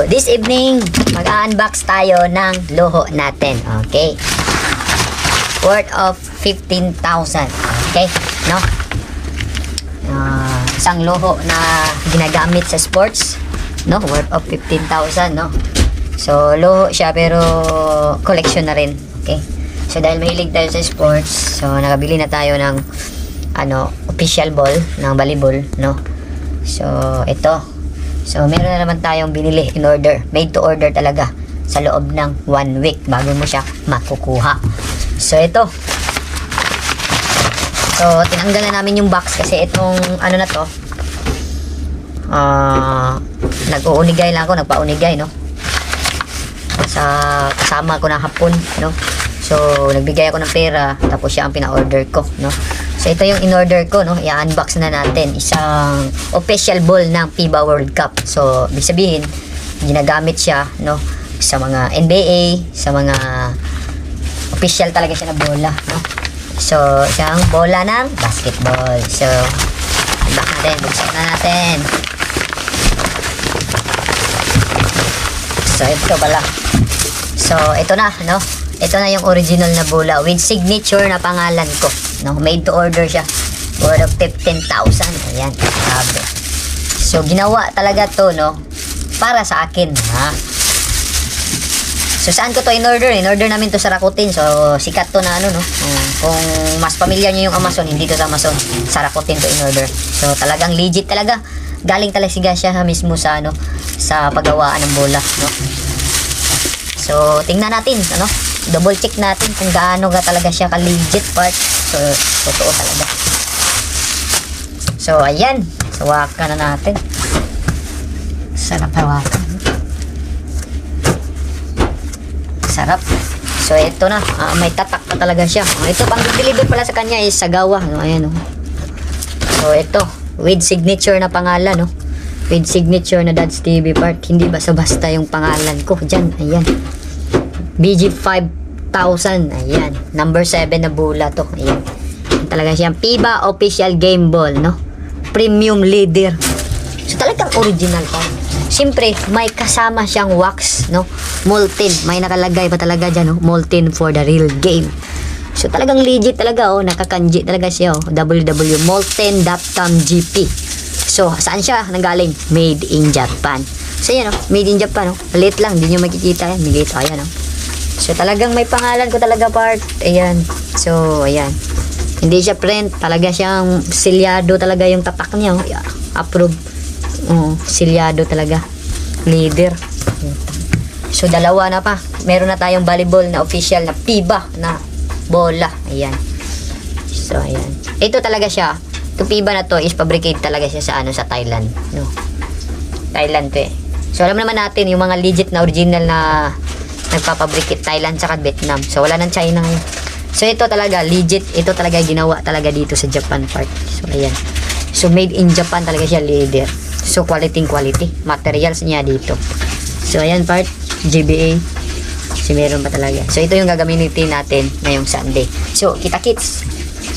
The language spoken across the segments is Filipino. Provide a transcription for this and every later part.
this evening, mag-unbox tayo ng luho natin. Okay? Worth of 15,000. Okay? No? Isang luho na ginagamit sa sports. No? Worth of 15,000. No? So, luho siya pero collection na rin. Okay? So, dahil mahilig tayo sa sports, so, nakabili na tayo ng official ball ng volleyball. No? So, ito. So, meron na naman tayong binili in order. Made to order talaga sa loob ng 1 week bago mo siya makukuha. So, ito. So, tinanggal na namin yung box kasi itong na to. Nag-uunigay lang ako. Nagpa-unigay, no? Sa kasama ko na hapon, no? So, nagbigay ako ng pera. Tapos siya ang pina-order ko, no? So, ito yung in-order ko, no? I-unbox na natin. Isang official ball ng FIBA World Cup. So, ibig sabihin, ginagamit siya, no? Sa mga NBA, sa mga official talaga siya na bola, no? So, isang bola ng basketball. So, unbox natin. Buksan na natin. So, ito pala. So, ito na, no? Ito na yung original na bola with signature na pangalan ko. No, made to order siya. Worth of 15,000. Ayan, grabe. So, ginawa talaga to, no? Para sa akin, ha? So, saan ko to in-order? In-order namin to sa Rakuten. So, sikat to na no? Kung mas familiar nyo yung Amazon, hindi to sa Amazon. Sa Rakuten to in-order. So, talagang legit talaga. Galing talaga siya mismo sa, sa paggawaan ng bola, no? So, tingnan natin, double check natin kung gaano ka talaga siya ka-legit part. So, totoo talaga. So, ayan. Hawakan na natin. Sarap hawakan. Sarap. So, ito na. May tatak na talaga siya. Ito, pang deliver pala sa kanya is Sagawa. Ayan, So, ito. With signature na pangalan, With signature na Dads TV part. Hindi basta-basta yung pangalan ko. Diyan, ayan. BG 5,000. Ayan. Number 7 na bola to. Ayan. Talaga siyang FIBA official game ball, no? Premium leader. So, talagang original pa. Siyempre, may kasama siyang wax, no? Molten. May nakalagay pa talaga dyan, Molten for the real game. So, talagang legit talaga, Nakakanji talaga siya, www.molten.com GP. So, saan siya nanggaling? Made in Japan. So, yan, Made in Japan, Palit lang. Hindi nyo makikita yan. Dito, ayan, So, talagang may pangalan ko talaga part. Ayan. So, ayan. Hindi siya print. Talaga siyang silyado talaga yung tatak niya. Yeah. Approve. Silyado talaga. Leader. So, dalawa na pa. Meron na tayong volleyball na official na FIBA na bola. Ayan. So, ayan. Ito talaga siya. Itong FIBA na to is fabricate talaga siya sa sa Thailand. No? Thailand to So, alam naman natin yung mga legit na original na nagpapabricate Thailand saka Vietnam. So, wala ng China ngayon. So, ito talaga, legit. Ito talaga ginawa talaga dito sa Japan part. So, ayan. So, made in Japan talaga siya, leader. So, quality. Materials niya dito. So, ayan part. GBA. So, meron pa talaga. So, ito yung gagamitin natin ngayong Sunday. So, kita-kits.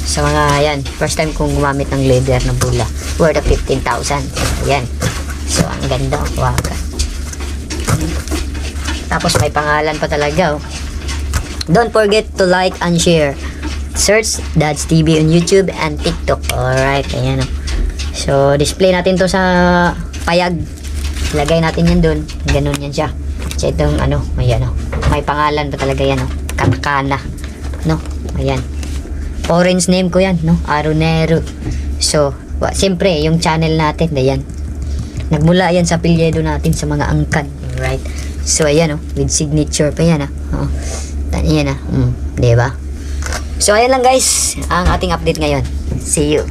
So, mga, ayan. First time kong gumamit ng leather na bola. Worth of 15,000. Ayan. So, ang ganda. Waga. Tapos may pangalan pa talaga. Don't forget to like and share. Search Dads TV on YouTube and TikTok. Alright, ayan So, display natin to sa payag. Ilagay natin yan dun. Ganun yan siya. So, itong may pangalan pa talaga yan, Katakana. Ayan. Orange name ko yan, Aronero. So, siyempre, yung channel natin, ayan. Nagmula yan sa apelyido natin sa mga angkan. Alright. So, ayan, with signature pa yan, Ayan, diba? So, ayan lang, guys, ang ating update ngayon. See you.